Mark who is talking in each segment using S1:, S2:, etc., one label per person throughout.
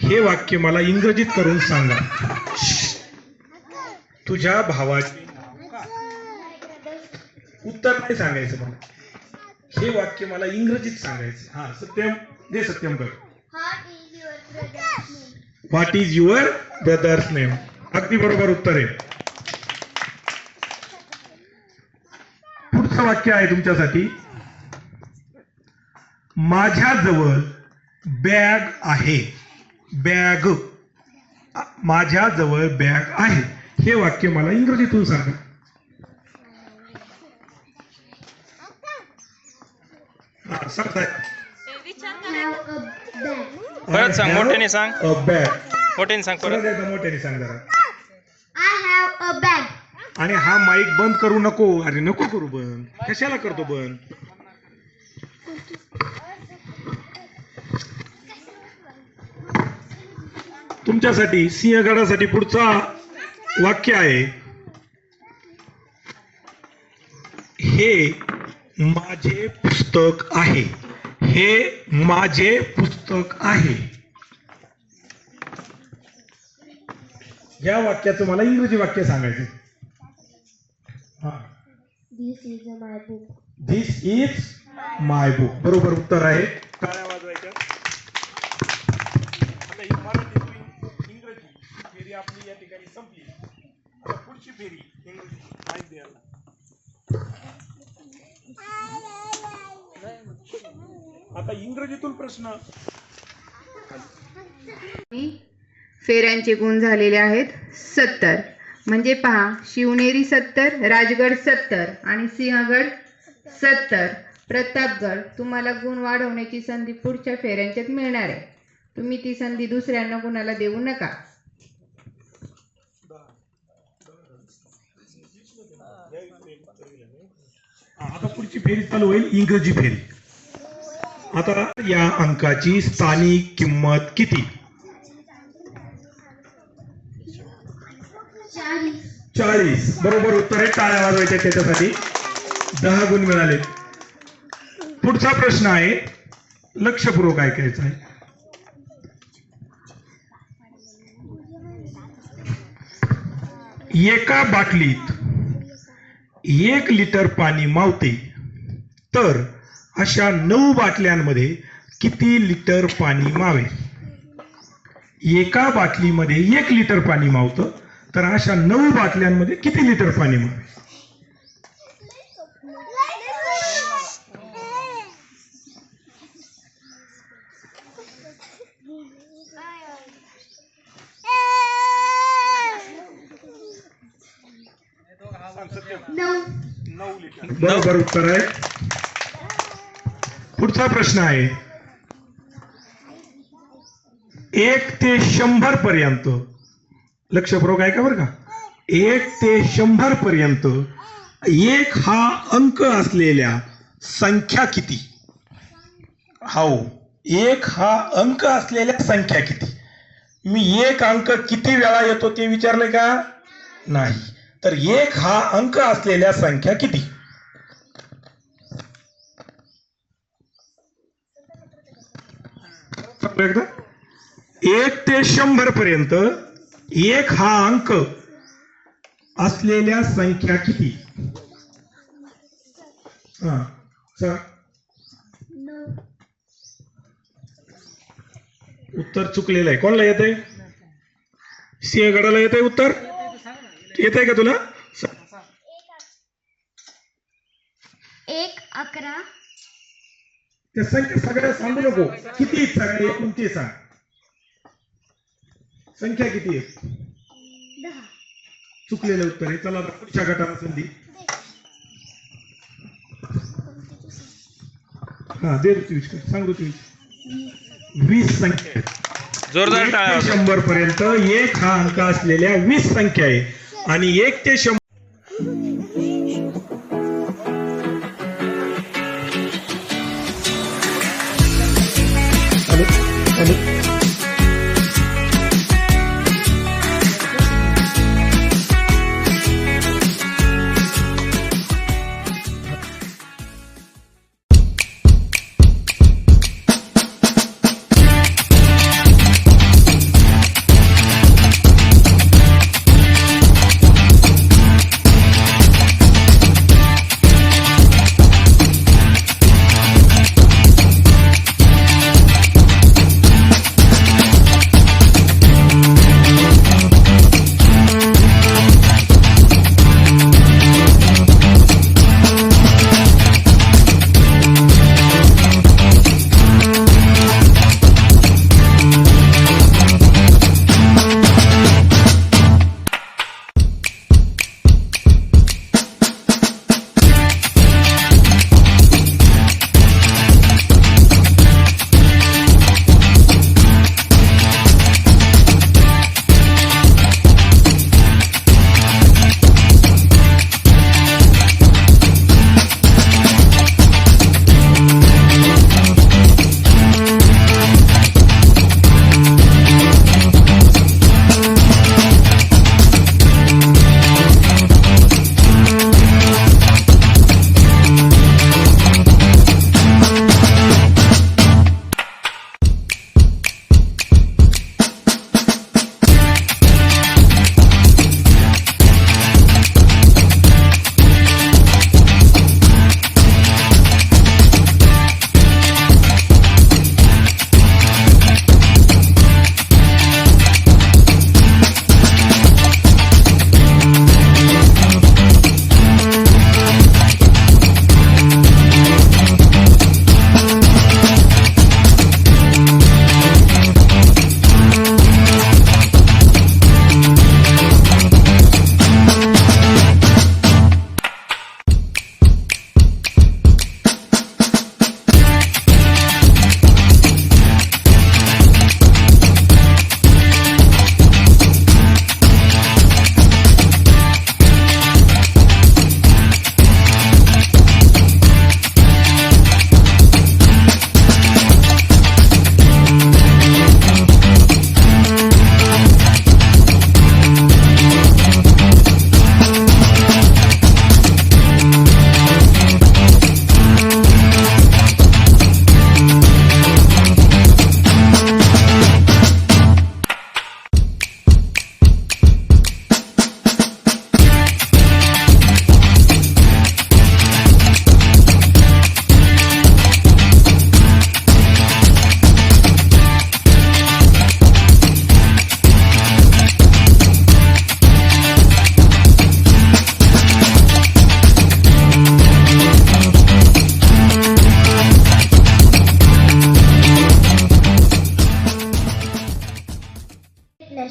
S1: हे वाक्य मला इंग्रजीत करून सांगा. तुझ्या भावाचे उत्तर नाही सांगायचं मला. हे वाक्य मला इंग्रजीत सांगायचं. हा सत्यम दे, सत्यम कर. What is your brother's name. अगदी बरोबर उत्तर आहे. पुढचं वाक्य आहे तुमच्यासाठी. माझ्याजवळ बॅग आहे. बॅग, माझ्याजवळ बॅग आहे. हे वाक्य मला इंग्रजीतून सांगा. सांगताय
S2: परत सांग, मोठ्याने सांग.
S1: बॅग
S2: मोठ्याने सांग परत.
S1: मोठ्याने सांग जरा.
S3: I have a bag.
S1: आणि हा माईक बंद करू नको. अरे नको करू बंद. कशाला करतो बंद. तुमच्यासाठी सिंहगडासाठी पुढचा वाक्य आहे. हे माझे पुस्तक आहे. हे माझे पुस्तक आहे. या वाक्याचं मला इंग्रजी वाक्य सांगायचं.
S3: This is my book.
S1: This is my book. बरोबर उत्तर आहे. टाळ्या वाजवायच्या. आता ही मराठी इंग्रजी फेरी आपली या ठिकाणी संपली. आता पुढची फेरी इंग्रजी माहिती द्यायला. आता इंग्रजीतून प्रश्न.
S4: फेऱ्यांचे गुण झालेले आहेत 70. म्हणजे पहा, शिवनेरी 70, राजगड 70 आणि सिंहगड 70. प्रतापगड तुम्हाला गुण वाढवण्याची संधी पुढच्या फेऱ्यांच्यात मिळणार आहे. तुम्ही ती संधी दुसऱ्यांना गुणाला देऊ नका.
S1: आता पुढची फेरी चालू होईल, इंग्रजी फेरी. आता या अंकाची स्थानिक किंमत किती. 40. बरोबर उत्तर आहे. टाळ्या वाजवायच्या त्याच्यासाठी. 10 गुण मिळाले. पुढचा प्रश्न आहे, लक्षपूर्वक ऐकायचा आहे. एका बाटलीत 1 लिटर पाणी मावते, तर अशा 9 बाटल्यांमध्ये किती लिटर पाणी मावेल. एका बाटलीमध्ये 1 लिटर पाणी मावतं, तर अशा 9 बाटल्यांमध्ये किती लिटर पाणी मावेल. बरोबर उत्तर आहे. पुढचा प्रश्न आहे, 1 ते 100 पर्यंत. लक्षपूर्वक ऐका बरं का. 1 ते 100 पर्यंत 1 हा अंक असलेल्या संख्या किती. हो, 1 हा अंक असलेल्या संख्या किती. मी 1 अंक किती वेळा येतो ते विचारले का नाही. तर 1 हा अंक असलेल्या संख्या किती. एकदा 1 ते 100 पर्यंत 1 हा अंक असलेल्या संख्या किती. उत्तर चुकलेलं आहे. कोणाला येत आहे. सिंहगडाला येत आहे उत्तर. येत आहे का तुला.
S3: 1, 11.
S1: त्या संख्या सगळ्या सांगू नको. किती सगळे एकूण ते सांग. संख्या किती आहे.
S3: 10.
S1: चुकलेलं उत्तर आहे. चला पुढच्या गटाला संधी. हा दे ऋतुविज, सांग ऋतुविज. 20 संख्या आहेत.
S2: जोरदार
S1: 1
S2: टाळ्या
S1: ते
S2: वाजवा.
S1: 100 पर्यंत 1 हा अंक असलेल्या 20 संख्या आहे. आणि 1 ते 100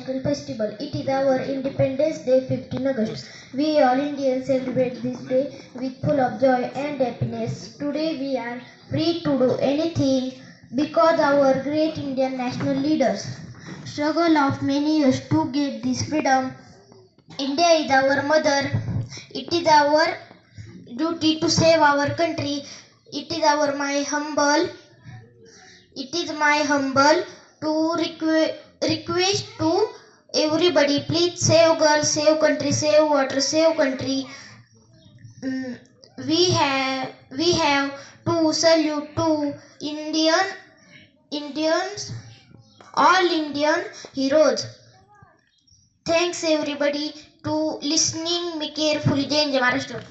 S3: national festival. It is our Independence Day, 15 August. We all Indians celebrate this day with full of joy and happiness. Today we are free to do anything because our great Indian national leaders struggle of many years to get this freedom. India is our mother. It is our duty to save our country. It is my humble to request to everybody, please save girls, save country, save water, save country. We have to salute to Indians, all Indian heroes. Thanks everybody to listening me carefully. Jai Hind, Jai Maharashtra.